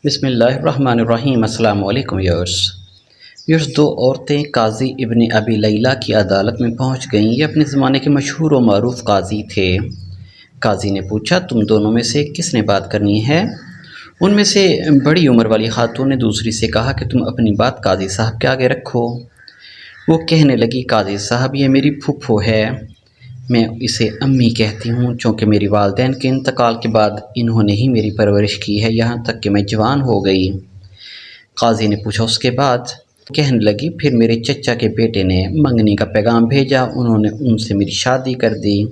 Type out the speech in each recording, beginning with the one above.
بسم اللہ الرحمن الرحیم۔ السلام علیکم ویورز۔ دو عورتیں قاضی ابن ابی لیلہ کی عدالت میں پہنچ گئیں۔ یہ اپنے زمانے کے مشہور و معروف قاضی تھے۔ قاضی نے پوچھا، تم دونوں میں سے کس نے بات کرنی ہے؟ ان میں سے بڑی عمر والی خاتون نے دوسری سے کہا کہ تم اپنی بات قاضی صاحب کے آگے رکھو۔ وہ کہنے لگی، قاضی صاحب یہ میری پھپھو ہے، میں اسے امی کہتی ہوں، چونکہ میری والدین کے انتقال کے بعد انہوں نے ہی میری پرورش کی ہے یہاں تک کہ میں جوان ہو گئی۔ قاضی نے پوچھا، اس کے بعد؟ کہنے لگی، پھر میرے چچا کے بیٹے نے منگنی کا پیغام بھیجا، انہوں نے ان سے میری شادی کر دی۔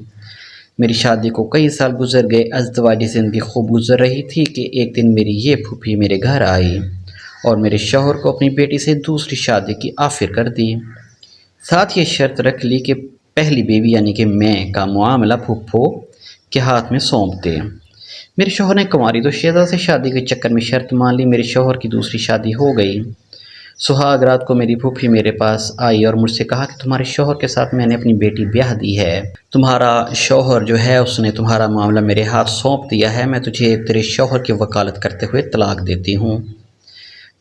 میری شادی کو کئی سال گزر گئے، ازدواجی زندگی خوب گزر رہی تھی کہ ایک دن میری یہ پھوپھی میرے گھر آئی اور میرے شوہر کو اپنی بیٹی سے دوسری شادی کی آفر کر دی۔ ساتھ یہ شرط رکھ لی کہ پہلی بیوی یعنی کہ میں کا معاملہ پھوپھو کے ہاتھ میں سونپ دے۔ میرے شوہر نے کنواری دو شہزاد سے شادی کے چکر میں شرط مان لی۔ میرے شوہر کی دوسری شادی ہو گئی۔ سہاگ رات کو میری پھوپھی میرے پاس آئی اور مجھ سے کہا کہ تمہارے شوہر کے ساتھ میں نے اپنی بیٹی بیاہ دی ہے، تمہارا شوہر جو ہے اس نے تمہارا معاملہ میرے ہاتھ سونپ دیا ہے، میں تجھے تیرے شوہر کی وکالت کرتے ہوئے طلاق دیتی ہوں۔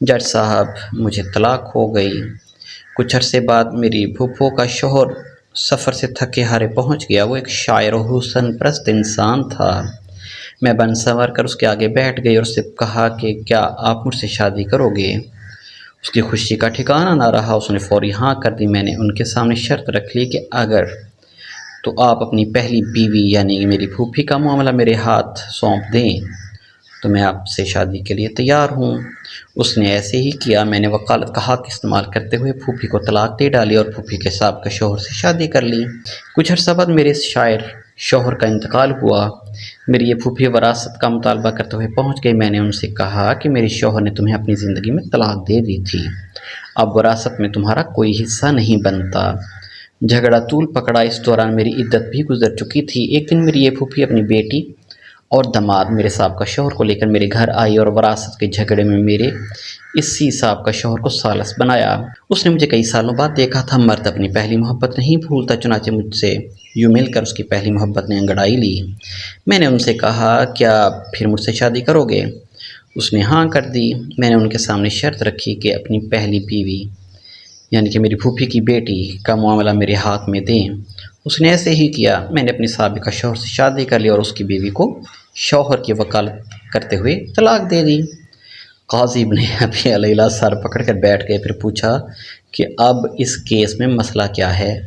جج صاحب، مجھے طلاق ہو گئی۔ کچھ عرصے بعد میری پھوپھو کا شوہر سفر سے تھکے ہارے پہنچ گیا۔ وہ ایک شاعر و حسن پرست انسان تھا۔ میں بن سنور کر اس کے آگے بیٹھ گئی اور اس سے کہا کہ کیا آپ مجھ سے شادی کرو گے؟ اس کی خوشی کا ٹھکانہ نہ رہا، اس نے فوری ہاں کر دی۔ میں نے ان کے سامنے شرط رکھ لی کہ اگر تو آپ اپنی پہلی بیوی یعنی میری پھوپھی کا معاملہ میرے ہاتھ سونپ دیں تو میں آپ سے شادی کے لیے تیار ہوں۔ اس نے ایسے ہی کیا۔ میں نے وکالت کا حق استعمال کرتے ہوئے پھوپھی کو طلاق دے ڈالی اور پھوپھی کے سابقہ شوہر سے شادی کر لی۔ کچھ عرصہ بعد میرے شاعر شوہر کا انتقال ہوا۔ میری یہ پھوپھی وراثت کا مطالبہ کرتے ہوئے پہنچ گئی۔ میں نے ان سے کہا کہ میرے شوہر نے تمہیں اپنی زندگی میں طلاق دے دی تھی، اب وراثت میں تمہارا کوئی حصہ نہیں بنتا۔ جھگڑا طول پکڑا۔ اس دوران میری عدت بھی گزر چکی تھی۔ ایک دن میری یہ پھوپھی اپنی بیٹی اور داماد میرے سابقہ شوہر کو لے کر میرے گھر آئی اور وراثت کے جھگڑے میں میرے اسی سابقہ شوہر کو ثالث بنایا۔ اس نے مجھے کئی سالوں بعد دیکھا تھا۔ مرد اپنی پہلی محبت نہیں بھولتا، چنانچہ مجھ سے یوں مل کر اس کی پہلی محبت نے انگڑائی لی۔ میں نے ان سے کہا، کیا پھر مجھ سے شادی کرو گے؟ اس نے ہاں کر دی۔ میں نے ان کے سامنے شرط رکھی کہ اپنی پہلی بیوی یعنی کہ میری پھوپھی کی بیٹی کا معاملہ میرے ہاتھ میں دیں۔ اس نے ایسے ہی کیا۔ میں نے اپنی سابقہ شوہر سے شادی کر لی اور اس کی بیوی کو شوہر کی وکالت کرتے ہوئے طلاق دے دی۔ قاضی ابن ابی لیلہ سر پکڑ کر بیٹھ گئے، پھر پوچھا کہ اب اس کیس میں مسئلہ کیا ہے؟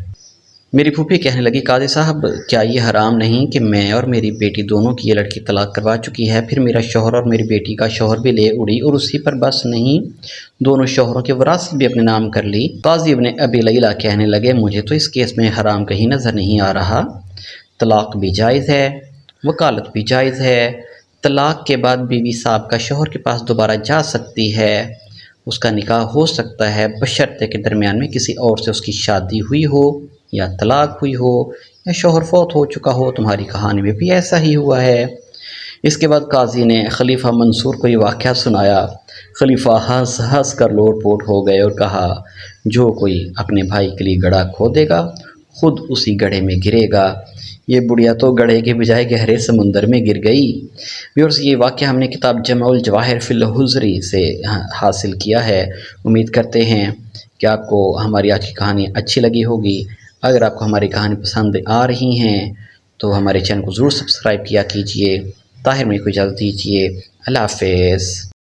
میری پھوپھی کہنے لگی، قاضی صاحب کیا یہ حرام نہیں کہ میں اور میری بیٹی دونوں کی یہ لڑکی طلاق کروا چکی ہے، پھر میرا شوہر اور میری بیٹی کا شوہر بھی لے اڑی اور اسی پر بس نہیں، دونوں شوہروں کی وراثت بھی اپنے نام کر لی۔ قاضی ابن ابی لیلہ کہنے لگے، مجھے تو اس کیس میں حرام کہیں نظر نہیں آ رہا، طلاق بھی جائز ہے، وکالت بھی جائز ہے، طلاق کے بعد بیوی سابقہ شوہر کے پاس دوبارہ جا سکتی ہے، اس کا نکاح ہو سکتا ہے بشرطے کہ درمیان میں کسی اور سے اس کی شادی ہوئی ہو یا طلاق ہوئی ہو یا شوہر فوت ہو چکا ہو۔ تمہاری کہانی میں بھی ایسا ہی ہوا ہے۔ اس کے بعد قاضی نے خلیفہ منصور کو یہ واقعہ سنایا۔ خلیفہ ہنس ہنس کر لوٹ پوٹ ہو گئے اور کہا، جو کوئی اپنے بھائی کے لیے گڑھا کھودے گا خود اسی گڑھے میں گرے گا۔ یہ بڑھیا تو گڑھے کے بجائے گہرے سمندر میں گر گئی۔ ویورز، یہ واقعہ ہم نے کتاب جمع الجواہر فی الحضری سے حاصل کیا ہے۔ امید کرتے ہیں کہ آپ کو ہماری آج کی کہانی اچھی لگی ہوگی۔ اگر آپ کو ہماری کہانی پسند آ رہی ہیں تو ہمارے چینل کو ضرور سبسکرائب کیا کیجیے۔ طاہر میرے کو اجازت دیجیے۔ اللہ حافظ۔